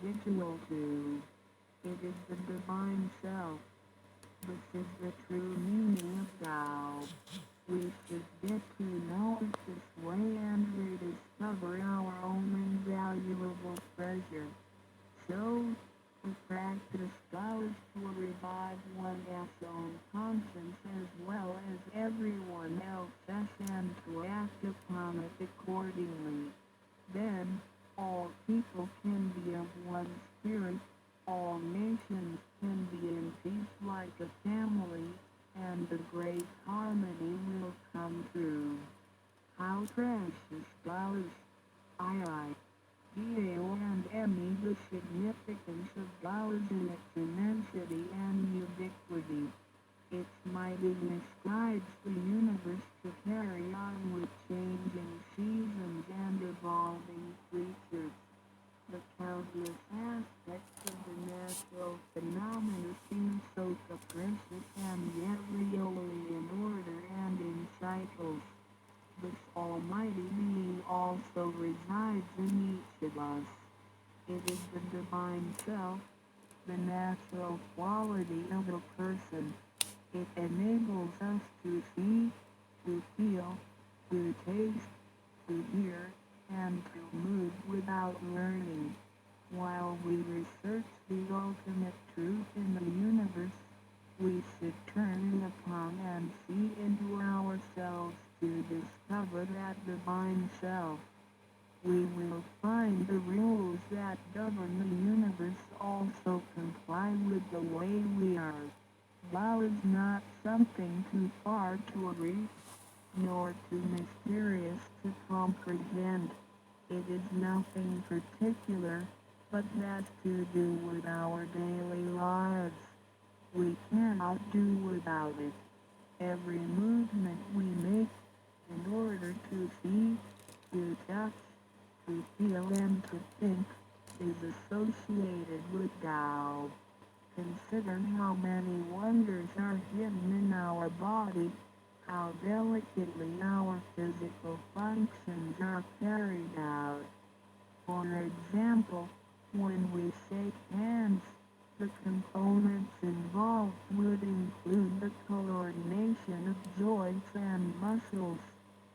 individual too. It is the divine self. This is the true meaning of Tao. We should get to know it this way and rediscover our own invaluable treasure. So, to practice Tao's to revive one's own conscience as well as everyone else's and to act upon it accordingly. Then, all people can be of one spirit, all nations can be in peace like a family, and a great harmony will come true. How precious Tao is! DAO and ME, the significance of Tao is in its immensity and ubiquity. Its mightiness guides the universe to carry on with changing seasons and evolving creatures. The countless aspects of the natural phenomena seem so capricious and yet really in order and in cycles. This almighty being also resides in each of us. It is the divine self, the natural quality of a person. It enables us to see, to feel, to taste, to hear, and to move without learning. While we research the ultimate truth in the universe, we should turn upon and see into ourselves to discover that divine self. We will find the rules that govern the universe also comply with the way we are. Tao is not something too far to reach, nor too mysterious to comprehend. It is nothing particular, but has to do with our daily lives. We cannot do without it. Every movement we make in order to see, to touch, to feel and to think is associated with Tao. Consider how many wonders are hidden in our body, how delicately our physical functions are carried out. For example, when we shake hands, the components involved would include the coordination of joints and muscles,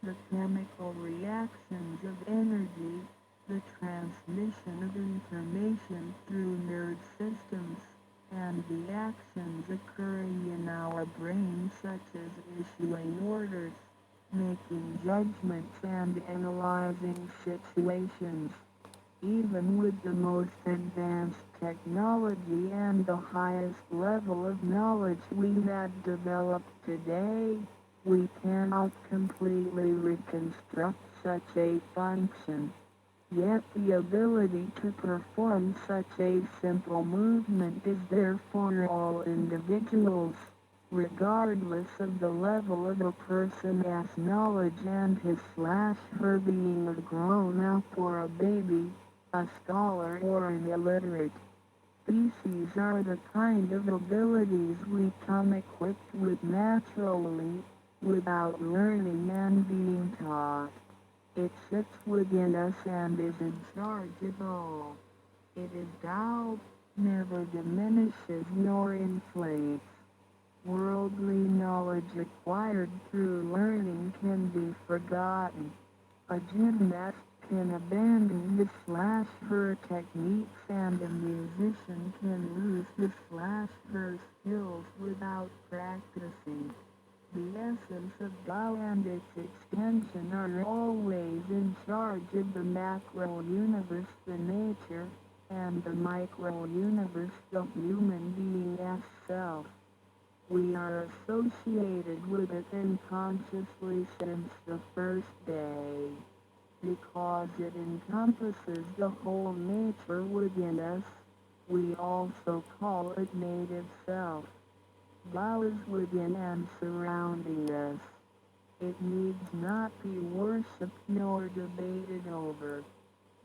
the chemical reactions of energy, the transmission of information through nerve systems, and the actions occurring in our brain such as issuing orders, making judgments and analyzing situations. Even with the most advanced technology and the highest level of knowledge we have developed today, we cannot completely reconstruct such a function. Yet the ability to perform such a simple movement is there for all individuals, regardless of the level of a person's knowledge and his/her being a grown-up or a baby, a scholar or an illiterate. These are the kind of abilities we come equipped with naturally, without learning and being taught. It sits within us and is in charge of all. It is Tao, never diminishes nor inflates. Worldly knowledge acquired through learning can be forgotten. A gymnast can abandon his/her techniques and a musician can lose his/her skills without practicing. The essence of Tao and its extension are always in charge of the macro-universe, the nature, and the micro-universe, the human being as self. We are associated with it unconsciously since the first day. Because it encompasses the whole nature within us, we also call it native self. Tao is within and surrounding us. It needs not be worshipped nor debated over,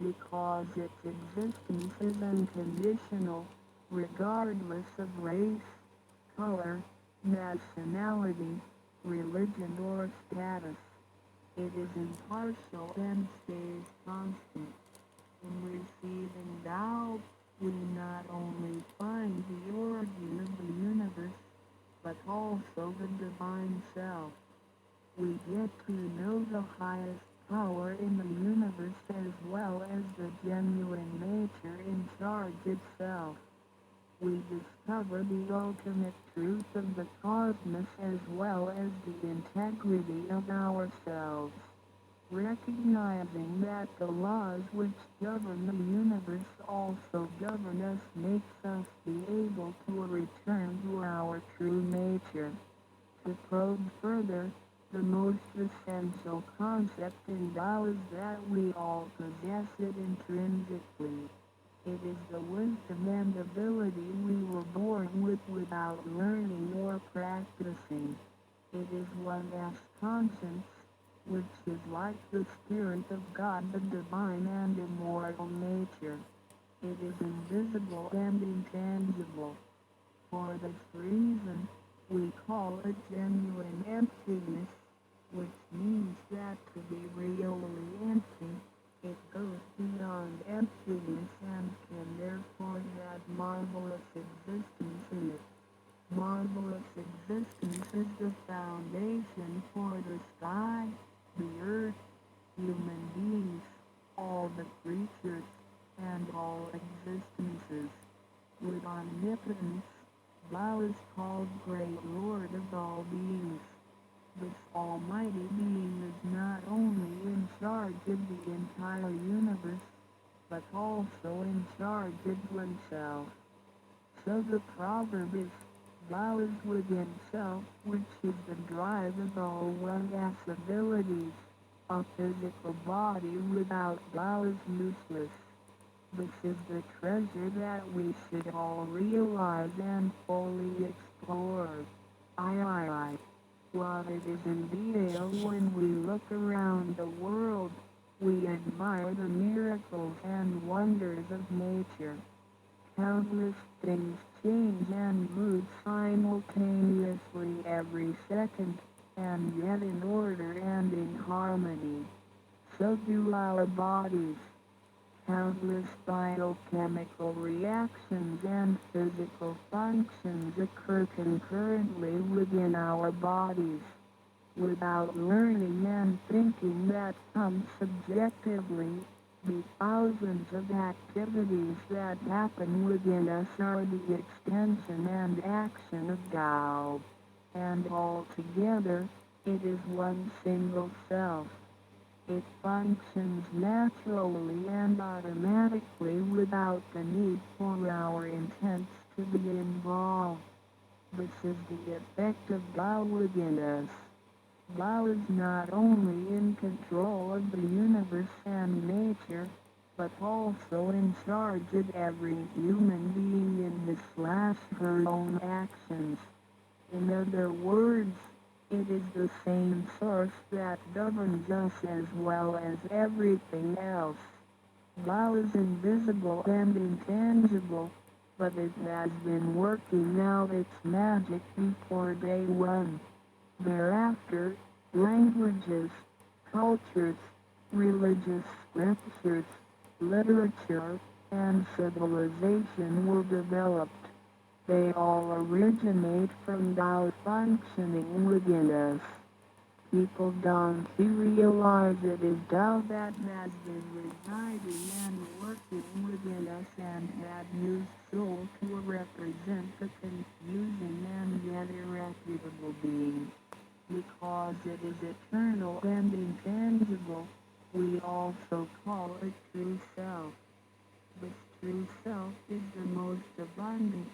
because its existence is unconditional, regardless of race, color, nationality, religion or status. It is impartial and stays constant. In receiving Tao, we not only find the origin of the universe, but also the divine self. We get to know the highest power in the universe as well as the genuine nature in charge itself. We discover the ultimate truth of the cosmos as well as the integrity of ourselves. Recognizing that the laws which govern the universe also govern us makes us be able to return to our true nature. To probe further, the most essential concept in Tao is that we all possess it intrinsically. It is the wisdom and ability we were born with without learning or practicing. It is one vast conscience, which is like the Spirit of God, the divine and immortal nature. It is invisible and intangible. For this reason, we call it genuine emptiness, which means that to be really empty, it goes beyond emptiness and can therefore have marvelous existence in it. Marvelous existence is the foundation for the sky, the earth, human beings, all the creatures, and all existences. With omnipotence, Thou is called Great Lord of all beings. This almighty being is not only in charge of the entire universe, but also in charge of oneself. So the proverb is, Thou is within self, which is the drive of all one's abilities. A physical body without Thou is useless. This is the treasure that we should all realize and fully explore. What it is in detail when we look around the world, we admire the miracles and wonders of nature. Countless things change and move simultaneously every second, and yet in order and in harmony. So do our bodies. Countless biochemical reactions and physical functions occur concurrently within our bodies. Without learning and thinking that comes subjectively, the thousands of activities that happen within us are the extension and action of Tao. And altogether, it is one single self. It functions naturally and automatically without the need for our intents to be involved. This is the effect of Tao within us. Tao is not only in control of the universe and nature, but also in charge of every human being in his/her own actions. In other words, it is the same source that governs us as well as everything else. Tao is invisible and intangible, but it has been working out its magic before day one. Thereafter, languages, cultures, religious scriptures, literature, and civilization were developed. They all originate from Tao functioning within us. People don't realize it is Tao that has been residing and working within us and had used soul to represent the confusing and yet irrefutable being. Because it is eternal and intangible, we also call it true self. This true self is the most abundant,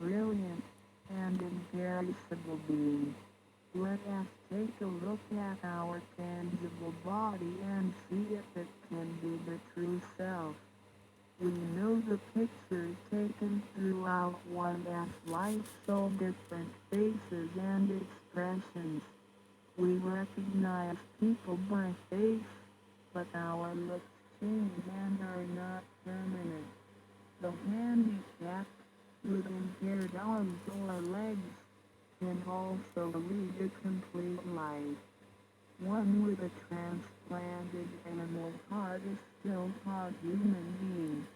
brilliant, and imperishable being. Let us take a look at our tangible body and see if it can be the true self. We know the pictures taken throughout one's life show different faces and expressions. We recognize people by face, but our looks change and are not permanent. The handicapped, with impaired arms or legs, can also lead a complete life. One with a transplanted animal heart is still a human being.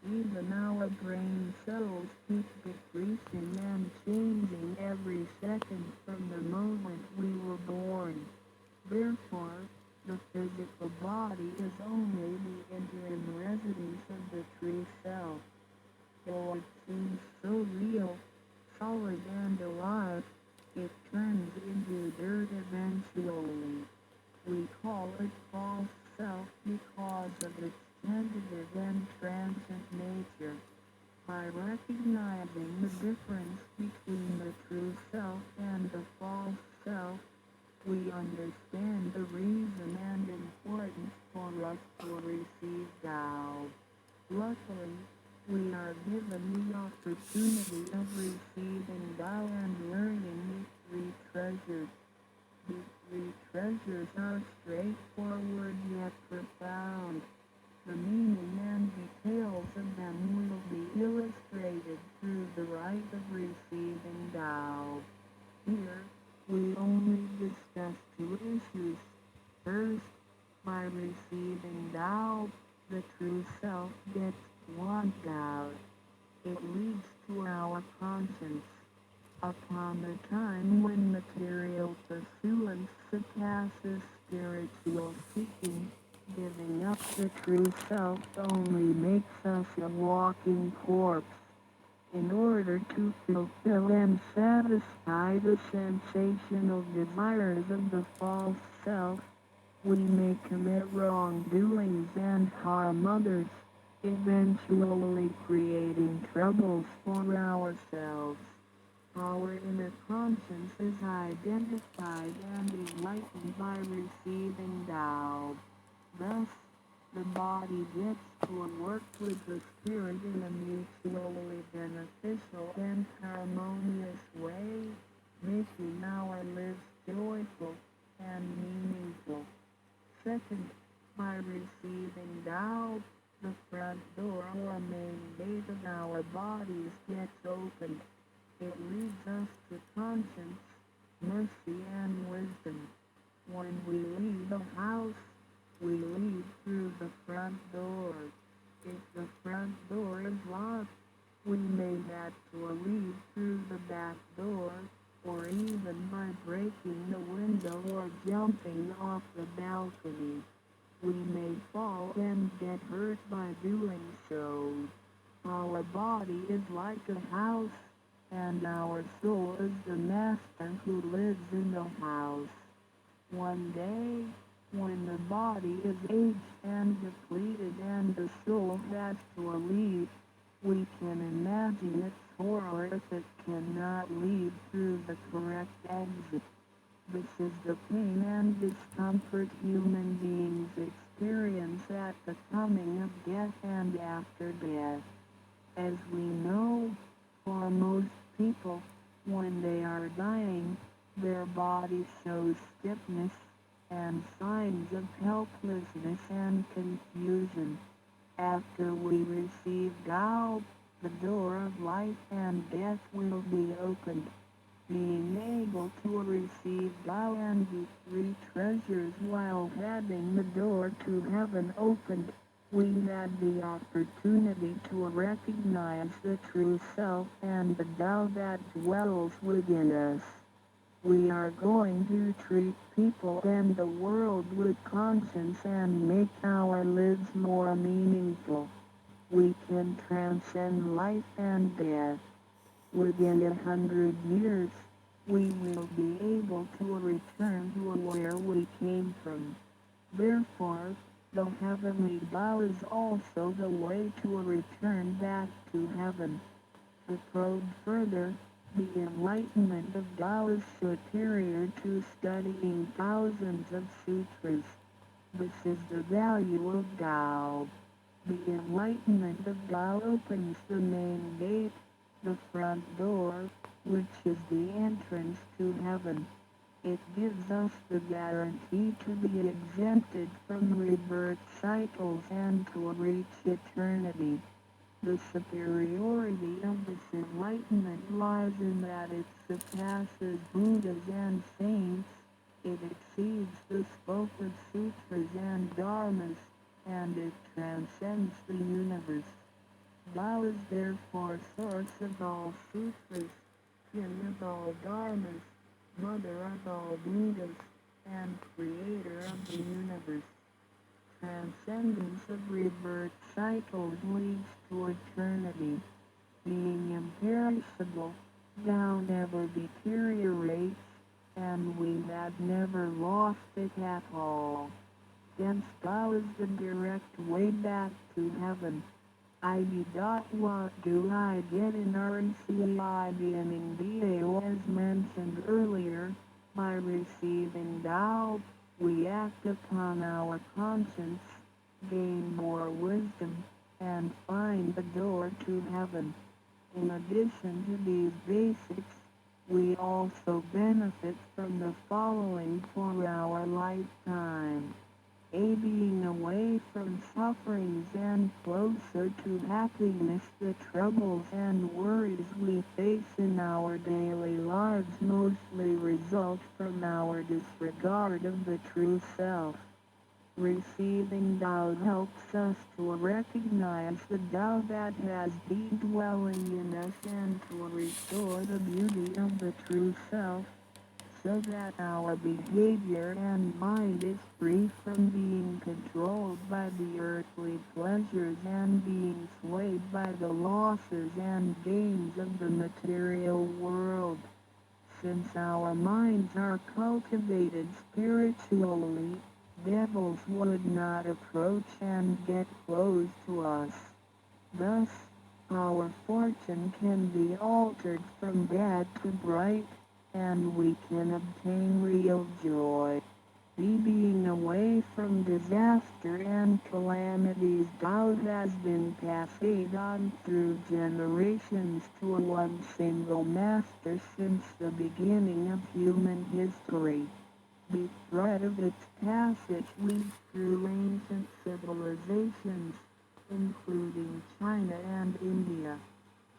Even our brain cells keep decreasing and changing every second from the moment we were born. Therefore, the physical body is only the interim residence of the true self. Though it seems so real, solid and alive, it turns into dirt eventually. We call it false self because of its tentative and transient nature. By recognizing the difference between the true self and the false self, we understand the reason and importance for us to receive Tao. Luckily, we are given the opportunity of receiving Tao and learning its three treasures. These three treasures are straightforward yet profound. The meaning and details of them will be illustrated through the rite of receiving Tao. Here, we only discuss two issues. First, by receiving Tao, the true self gets blocked out. It leads to our conscience. Upon the time when material pursuance surpasses spiritual seeking, giving up the true self only makes us a walking corpse. In order to fulfill and satisfy the sensational desires of the false self, we may commit wrongdoings and harm others, eventually creating troubles for ourselves. Our inner conscience is identified and enlightened by receiving Tao. Thus, the body gets to work with the spirit in a mutually beneficial and harmonious way, making our lives joyful and meaningful. Second, by receiving Tao, the front door or main gate of our bodies gets opened. It leads us to conscience, mercy, and wisdom. When we leave the house, we leave through the front door. If the front door is locked, we may have to leave through the back door, or even by breaking the window or jumping off the balcony. We may fall and get hurt by doing so. Our body is like a house, and our soul is the master who lives in the house. One day, when the body is aged and depleted and the soul has to leave, we can imagine its horror if it cannot leave through the correct exit. This is the pain and discomfort human beings experience at the coming of death and after death. As we know, for most people, when they are dying, their body shows stiffness and signs of helplessness and confusion. After we receive Tao, the door of life and death will be opened. Being able to receive Tao and the three treasures while having the door to heaven opened, we had the opportunity to recognize the true self and the Tao that dwells within us. We are going to treat people and the world with conscience and make our lives more meaningful. We can transcend life and death. Within 100 years, we will be able to return to where we came from. Therefore, the heavenly Tao is also the way to return back to heaven. To probe further, the enlightenment of Tao is superior to studying thousands of sutras. This is the value of Tao. The enlightenment of Tao opens the main gate, the front door, which is the entrance to heaven. It gives us the guarantee to be exempted from rebirth cycles and to reach eternity. The superiority of this enlightenment lies in that it surpasses Buddhas and saints, it exceeds the scope of sutras and dharmas, and it transcends the universe. Tao is therefore source of all sutras, kin of all dharmas, mother of all Buddhas, and creator of the universe. Transcendence of rebirth cycles leads to eternity. Being imperishable, Tao never deteriorates, and we have never lost it at all. Hence Tao is the direct way back to heaven. What do I get in RCI beginning video as mentioned earlier? By receiving Tao, we act upon our conscience, gain more wisdom, and find the door to heaven. In addition to these basics, we also benefit from the following for our lifetime. Being away from sufferings and closer to happiness. The troubles and worries we face in our daily lives mostly result from our disregard of the true self. Receiving Tao helps us to recognize the Tao that has been dwelling in us and to restore the beauty of the true self, so that our behavior and mind is free from being controlled by the earthly pleasures and being swayed by the losses and gains of the material world. Since our minds are cultivated spiritually, devils would not approach and get close to us. Thus, our fortune can be altered from bad to bright, and we can obtain real joy. Being away from disaster and calamities. Tao has been passed on through generations to one single master since the beginning of human history. The thread of its passage leads through ancient civilizations, including China and India.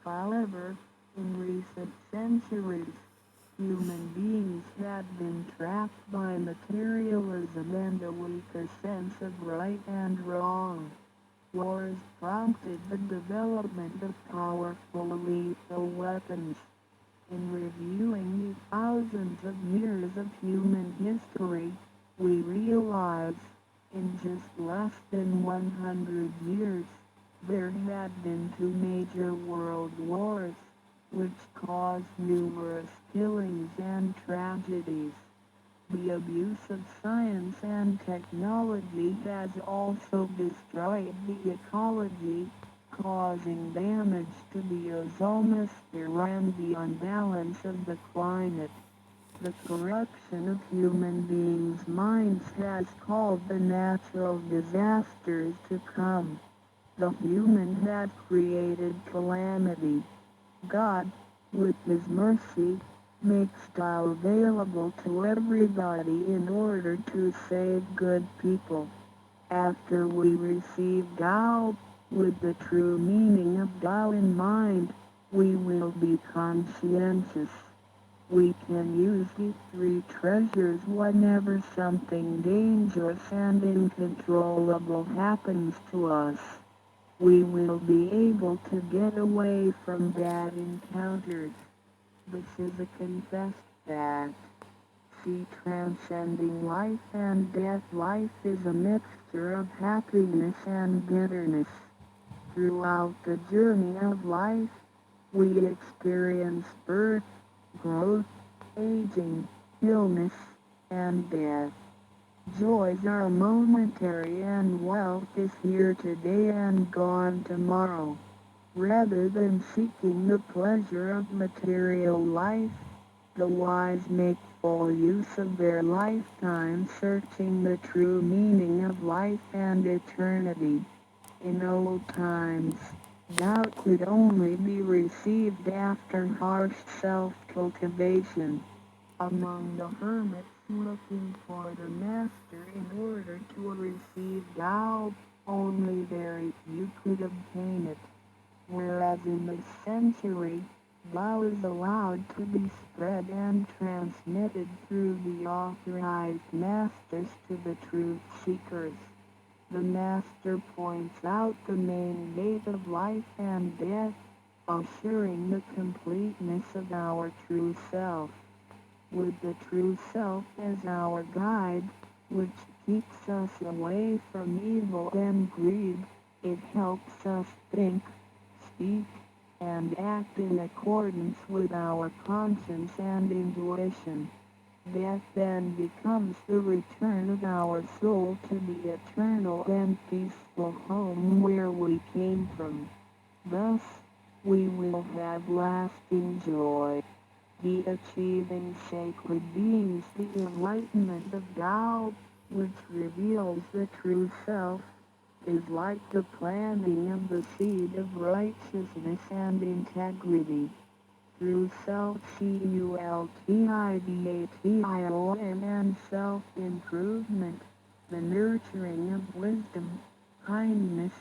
However, in recent centuries, human beings have been trapped by materialism and a weaker sense of right and wrong. Wars prompted the development of powerful lethal weapons. In reviewing the thousands of years of human history, we realize, in just less than 100 years, there had been 2 major world wars, which caused numerous killings and tragedies. The abuse of science and technology has also destroyed the ecology, causing damage to the ozone and the unbalance of the climate. The corruption of human beings' minds has caused the natural disasters to come. The human has created calamity. God, with His mercy, makes Tao available to everybody in order to save good people. After we receive Tao, with the true meaning of Tao in mind, we will be conscientious. We can use these 3 treasures whenever something dangerous and uncontrollable happens to us. We will be able to get away from bad encounters. This is a confessed fact. See, transcending life and death. Life is a mixture of happiness and bitterness. Throughout the journey of life, we experience birth, growth, aging, illness, and death. Joys are momentary and wealth is here today and gone tomorrow. Rather than seeking the pleasure of material life, the wise make full use of their lifetime searching the true meaning of life and eternity. In old times, Tao could only be received after harsh self-cultivation. Among the hermits looking for the master in order to receive Tao, only very few could obtain it. Whereas in this century, Tao is allowed to be spread and transmitted through the authorized masters to the truth seekers. The Master points out the main gate of life and death, assuring the completeness of our true self. With the true self as our guide, which keeps us away from evil and greed, it helps us think, speak, and act in accordance with our conscience and intuition. Death then becomes the return of our soul to the eternal and peaceful home where we came from. Thus, we will have lasting joy. The achieving sacred beings the enlightenment of Tao, which reveals the true self, is like the planting of the seed of righteousness and integrity. Through self-cultivation and self-improvement, the nurturing of wisdom, kindness,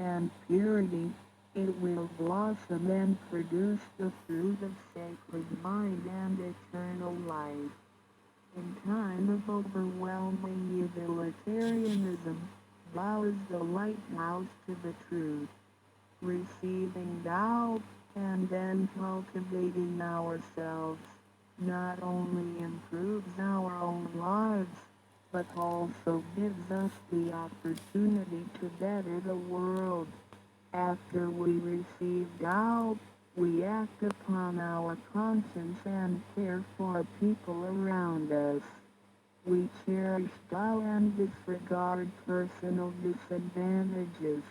and purity, it will blossom and produce the fruit of sacred mind and eternal life. In time of overwhelming utilitarianism, Tao is the lighthouse to the truth. Receiving Tao and then cultivating ourselves not only improves our own lives, but also gives us the opportunity to better the world. After we receive Tao, we act upon our conscience and care for people around us. We cherish Tao and disregard personal disadvantages.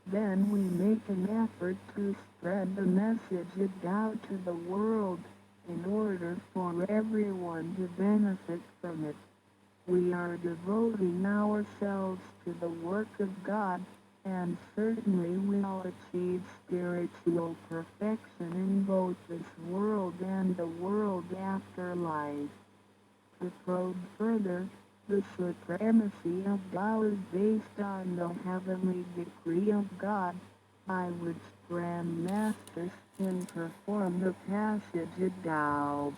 Then we make an effort to spread the message of Tao to the world in order for everyone to benefit from it. We are devoting ourselves to the work of God and certainly will achieve spiritual perfection in both this world and the world after life. To probe further, the supremacy of Tao is based on the heavenly decree of God, by which Grand Masters can perform the passage of Tao.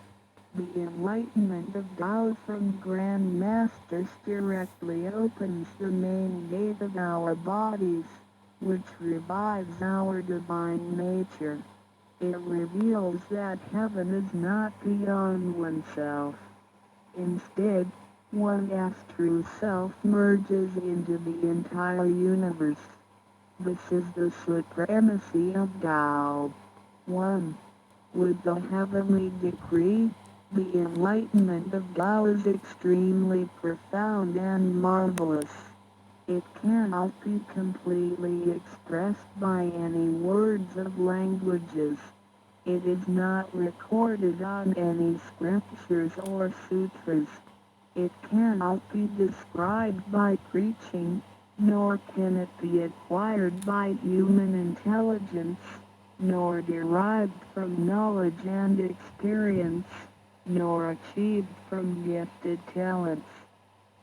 The enlightenment of Tao from Grand Masters directly opens the main gate of our bodies, which revives our divine nature. It reveals that heaven is not beyond oneself. Instead, one's true self merges into the entire universe. This is the supremacy of Tao. 1. With the heavenly decree, the enlightenment of Tao is extremely profound and marvelous. It cannot be completely expressed by any words of languages. It is not recorded on any scriptures or sutras. It cannot be described by preaching, nor can it be acquired by human intelligence, nor derived from knowledge and experience, nor achieved from gifted talents.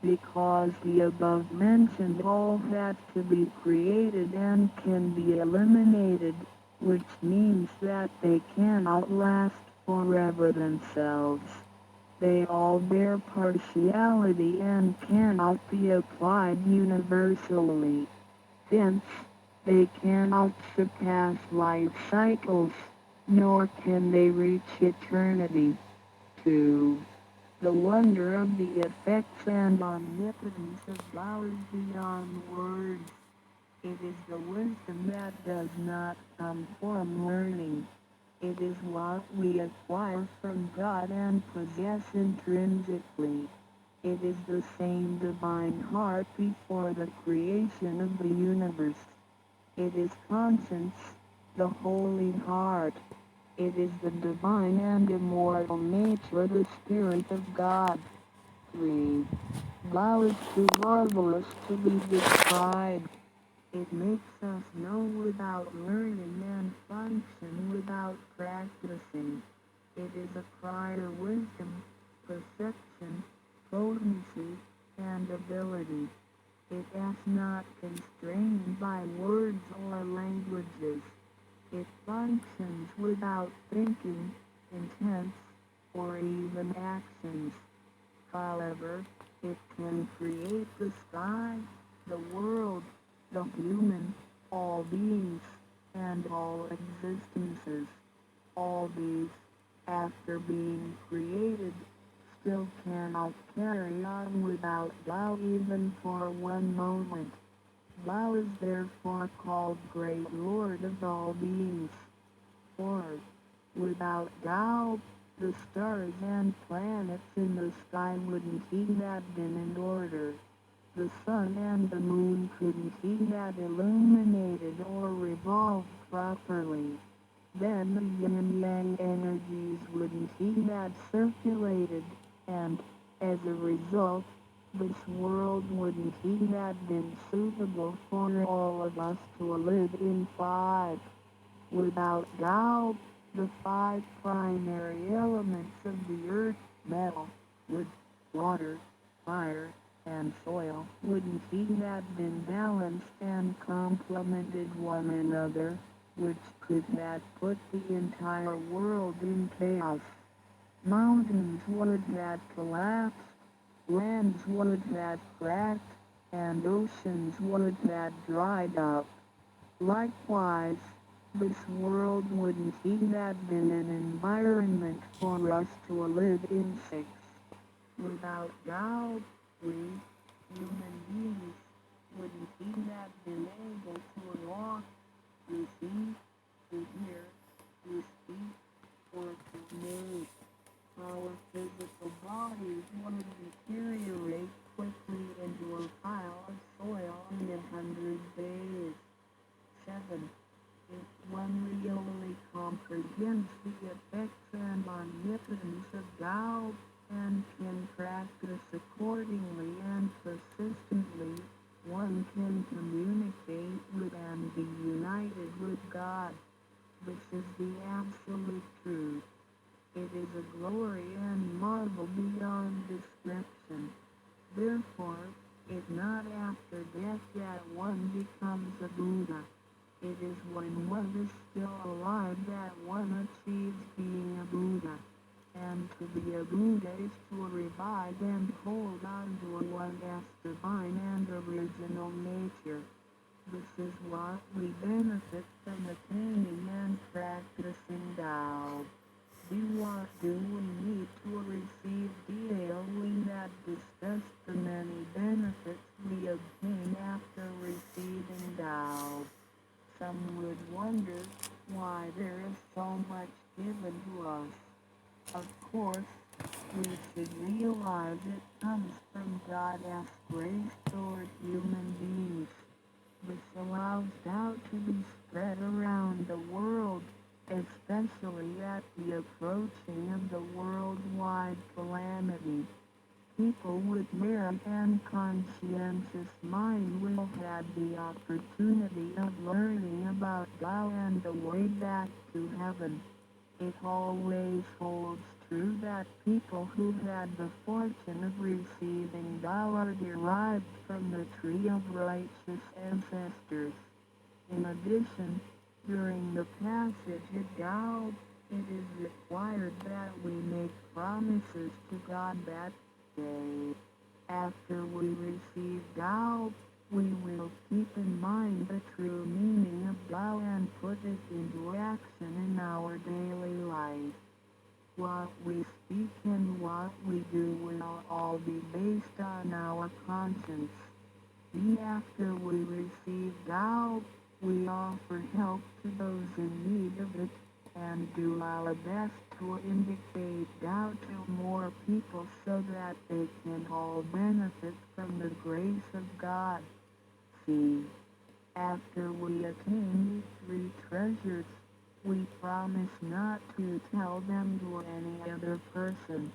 Because the above-mentioned all have to be created and can be eliminated, which means that they cannot last forever themselves. They all bear partiality and cannot be applied universally. Hence, they cannot surpass life cycles, nor can they reach eternity. 2. The wonder of the effects and omnipotence of Tao is beyond words. It is the wisdom that does not come from learning. It is what we acquire from God and possess intrinsically. It is the same divine heart before the creation of the universe. It is conscience, the holy heart. It is the divine and immortal nature, the Spirit of God. 3. Tao is too marvelous to be described. It makes us know without learning and function without practicing. It is a cry to wisdom, perception, potency, and ability. It is not constrained by words or languages. It functions without thinking, intents, or even actions. However, it can create the sky, the world, the human, all beings, and all existences. All these, after being created, still cannot carry on without Tao even for one moment. Tao is therefore called Great Lord of all beings. For, without Tao, the stars and planets in the sky wouldn't have been in order. The sun and the moon couldn't have illuminated or revolved properly. Then the yin-yang energies wouldn't have circulated, and, as a result, this world wouldn't have been suitable for all of us to live in. 5. Without Tao, the 5 primary elements of the earth, metal, wood, water, fire, and soil, wouldn't have been balanced and complemented one another, which could have put the entire world in chaos. Mountains would have collapsed, lands would have cracked, and oceans would have dried up. Likewise, this world wouldn't have been an environment for us to live in. 6. Without Tao, we, human beings, wouldn't have been able to walk, to see, to hear, to speak, or to move. Our physical bodies would deteriorate quickly into a pile of soil in 100 days. 7. If one really comprehends the effects and omnipotence of Tao, and can practice accordingly and persistently, one can communicate with and be united with God. This is the absolute truth. It is a glory and marvel beyond description. Therefore, it's not after death that one becomes a Buddha. It is when one is still alive that one achieves being a Buddha. And to be a Buddha is to revive and hold on to one's divine and original nature. This is what we benefit from attaining and practicing Tao. What do we need to receive Tao? We have discussed the many benefits we obtain after receiving Tao. Some would wonder why there is so much given to us. Of course, we should realize it comes from God's grace toward human beings. This allows Tao to be spread around the world, especially at the approaching of the worldwide calamity. People with merit and conscientious mind will have the opportunity of learning about Tao and the way back to heaven. It always holds true that people who had the fortune of receiving Tao are derived from the tree of righteous ancestors. In addition, during the passage of Tao, it is required that we make promises to God that day. After we receive Tao, we will keep in mind the true meaning of Tao and put it into action in our daily life. What we speak and what we do will all be based on our conscience. After we receive Tao, we offer help to those in need of it, and do our best to indicate Tao to more people so that they can all benefit from the grace of God. After we attain these 3 treasures, we promise not to tell them to any other person.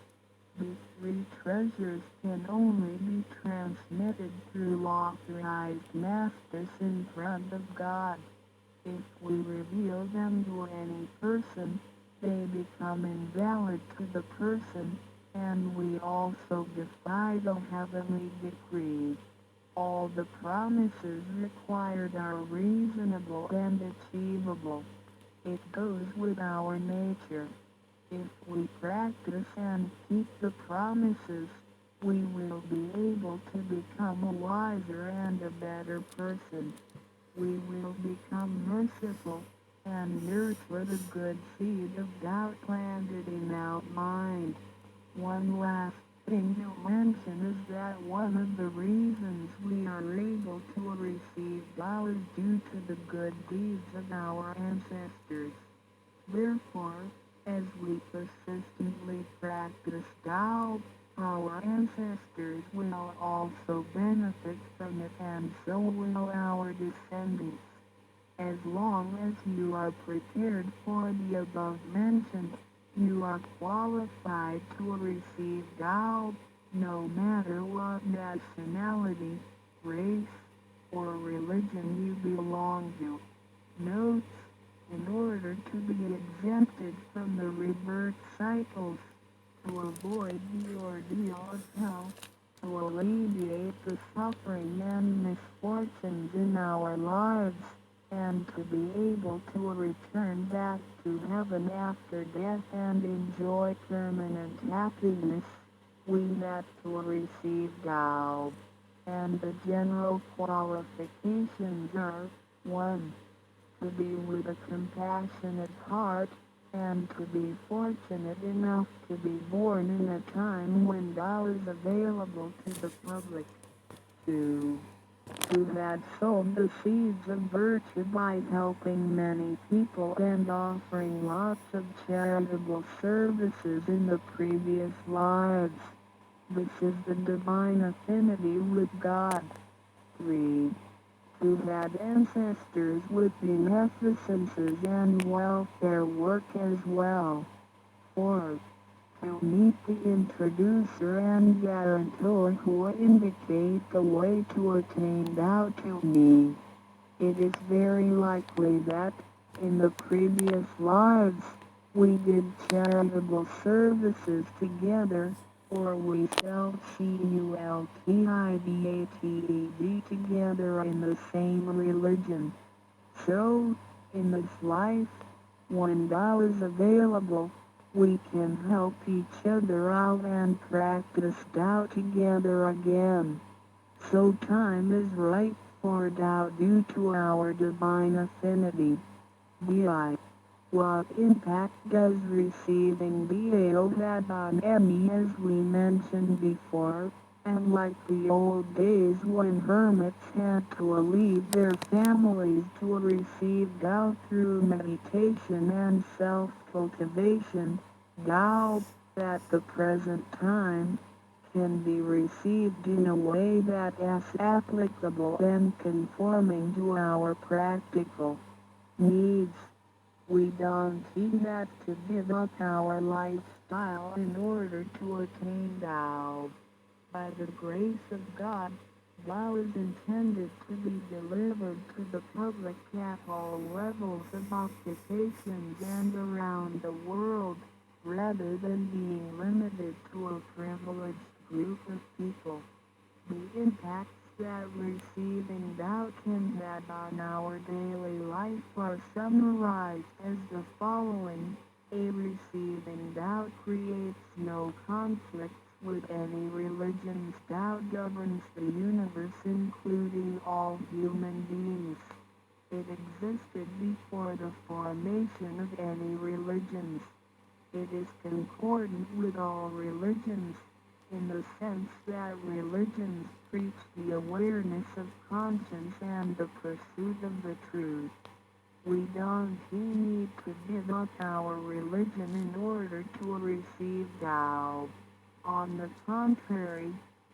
These 3 treasures can only be transmitted through authorized masters in front of God. If we reveal them to any person, they become invalid to the person, and we also defy the heavenly decree. All the promises required are reasonable and achievable. It goes with our nature. If we practice and keep the promises, we will be able to become a wiser and a better person. We will become merciful and nurture the good seed of doubt planted in our mind. One last thing to mention is that one of the reasons we are able to receive Tao is due to the good deeds of our ancestors. Therefore, as we persistently practice Tao, our ancestors will also benefit from it, and so will our descendants. As long as you are prepared for the above mentioned, you are qualified to receive Tao, no matter what nationality, race, or religion you belong to. Note: in order to be exempted from the rebirth cycles, to avoid the ordeal of hell, to alleviate the suffering and misfortunes in our lives, and to be able to return back to heaven after death and enjoy permanent happiness, we have to receive Tao. And the general qualifications are: 1. To be with a compassionate heart, and to be fortunate enough to be born in a time when Tao is available to the public. 2. To have sown the seeds of virtue by helping many people and offering lots of charitable services in the previous lives. This is the divine affinity with God. 3. To have ancestors with beneficences and welfare work as well. 4. To meet the introducer and guarantor who indicate the way to attain Tao to me. It is very likely that, in the previous lives, we did charitable services together, or we spelled CULTIVATED together in the same religion. So, in this life, when Tao is available, we can help each other out and practice Tao together again. So time is right for Tao due to our divine affinity. BI. What impact does receiving Tao have on me? As we mentioned before, and like the old days when hermits had to leave their families to receive Tao through meditation and self-cultivation, Tao, at the present time, can be received in a way that is applicable and conforming to our practical needs. We don't have to give up our lifestyle in order to attain Tao. By the grace of God, Tao is intended to be delivered to the public at all levels of occupations and around the world, rather than being limited to a privileged group of people. The impacts that receiving Tao can have on our daily life are summarized as the following. A. Receiving Tao creates no conflicts with any religions. Tao governs the universe, including all human beings. It existed before the formation of any religions. It is concordant with all religions, in the sense that religions preach the awareness of conscience and the pursuit of the truth. We don't need to give up our religion in order to receive Tao. On the contrary,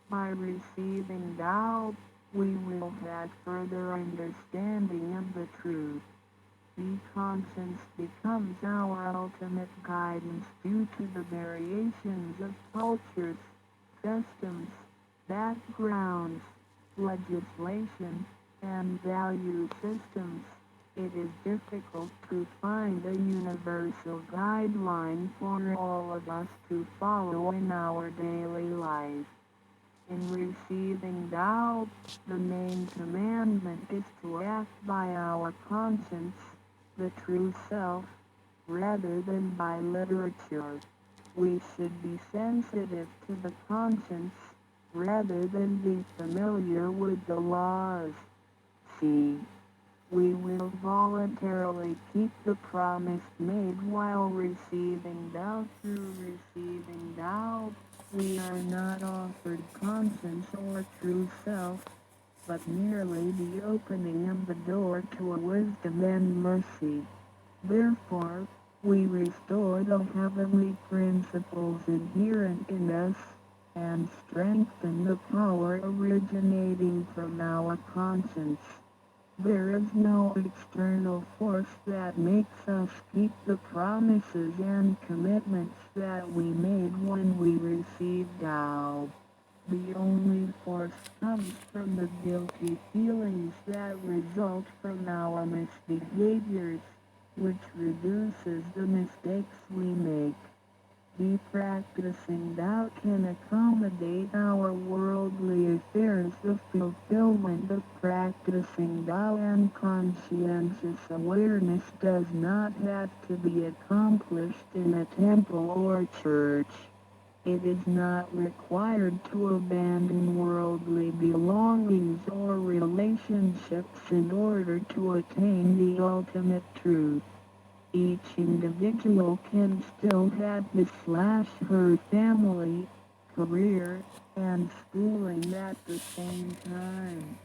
by receiving Tao, we will have further understanding of the truth. The conscience becomes our ultimate guidance due to the variations of cultures, customs, backgrounds, legislation, and value systems. It is difficult to find a universal guideline for all of us to follow in our daily life. In receiving Tao, the main commandment is to act by our conscience, the true self, rather than by literature. We should be sensitive to the conscience, rather than be familiar with the laws. C. We will voluntarily keep the promise made while receiving Tao. Through receiving Tao, we are not offered conscience or true self, but merely the opening of the door to wisdom and mercy. Therefore, we restore the heavenly principles inherent in us, and strengthen the power originating from our conscience. There is no external force that makes us keep the promises and commitments that we made when we received Tao. The only force comes from the guilty feelings that result from our misbehaviors, which reduces the mistakes we make. The practicing Tao can accommodate our worldly affairs. The fulfillment of practicing Tao and conscientious awareness does not have to be accomplished in a temple or church. It is not required to abandon worldly belongings or relationships in order to attain the ultimate truth. Each individual can still have his/her family, career, and schooling at the same time.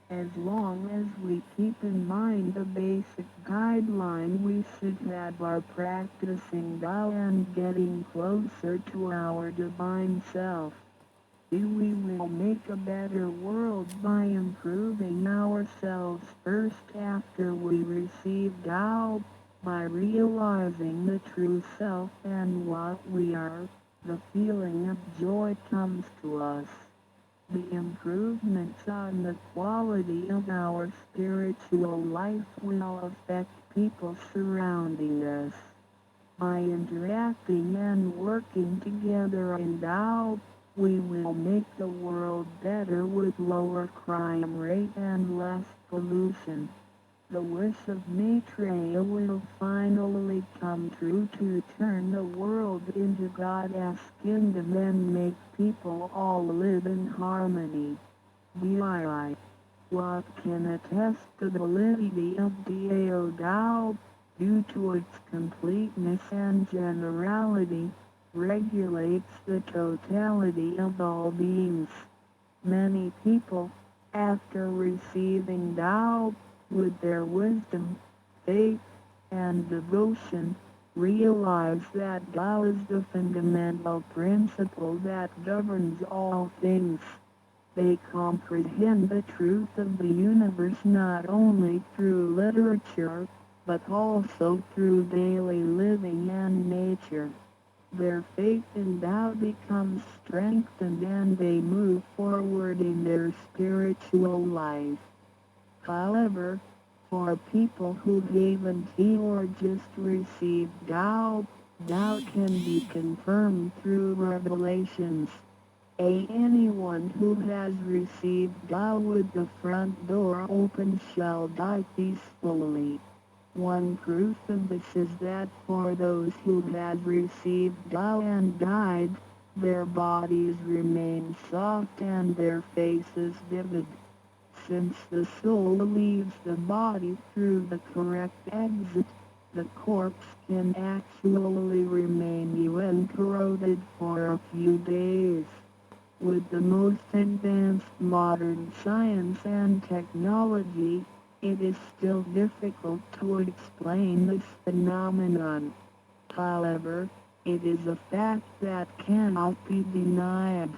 As long as we keep in mind the basic guideline, we should have our practicing Tao and getting closer to our divine self. We will make a better world by improving ourselves first after we receive Tao. By realizing the true self and what we are, the feeling of joy comes to us. The improvements on the quality of our spiritual life will affect people surrounding us. By interacting and working together in Tao, we will make the world better with lower crime rate and less pollution. The wish of Maitreya will finally come true to turn the world into God's kingdom and make people all live in harmony. B.I. What can attest to the validity of the Tao, due to its completeness and generality, regulates the totality of all beings. Many people, after receiving Tao, with their wisdom, faith, and devotion, realize that Tao is the fundamental principle that governs all things. They comprehend the truth of the universe not only through literature, but also through daily living and nature. Their faith in Tao becomes strengthened and they move forward in their spiritual life. However, for people who haven't or just received Tao, Tao can be confirmed through revelations. Anyone who has received Tao with the front door open shall die peacefully. One proof of this is that for those who have received Tao and died, their bodies remain soft and their faces vivid. Since the soul leaves the body through the correct exit, the corpse can actually remain uncorroded for a few days. With the most advanced modern science and technology, it is still difficult to explain this phenomenon. However, it is a fact that cannot be denied.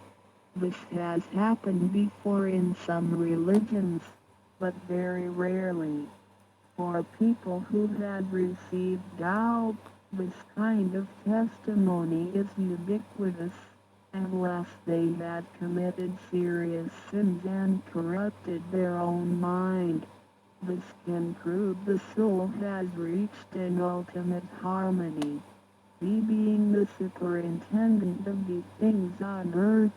This has happened before in some religions, but very rarely. For people who have received Tao, this kind of testimony is ubiquitous, unless they had committed serious sins and corrupted their own mind. This can prove the soul has reached an ultimate harmony. He being the superintendent of the things on earth,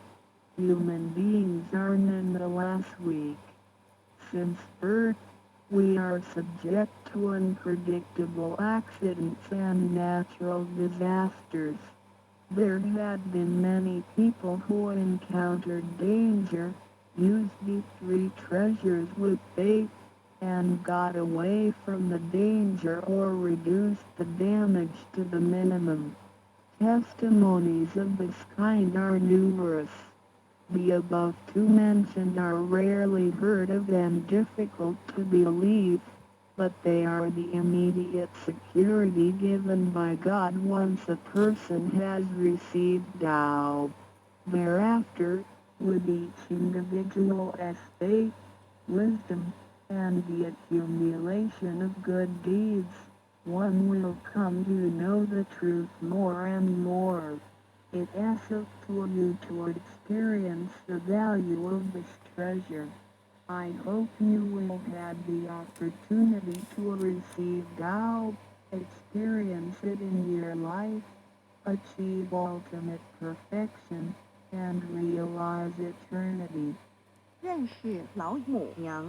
human beings are nonetheless weak. Since birth, we are subject to unpredictable accidents and natural disasters. There had been many people who encountered danger, used these 3 treasures with faith, and got away from the danger or reduced the damage to the minimum. Testimonies of this kind are numerous. The above 2 mentioned are rarely heard of and difficult to believe, but they are the immediate security given by God once a person has received Tao. Thereafter, with each individual's faith, wisdom, and the accumulation of good deeds, one will come to know the truth more and more. It asks for you to experience the value of this treasure. I hope you will have the opportunity to receive Tao, experience it in your life, achieve ultimate perfection, and realize eternity. 认识老母娘。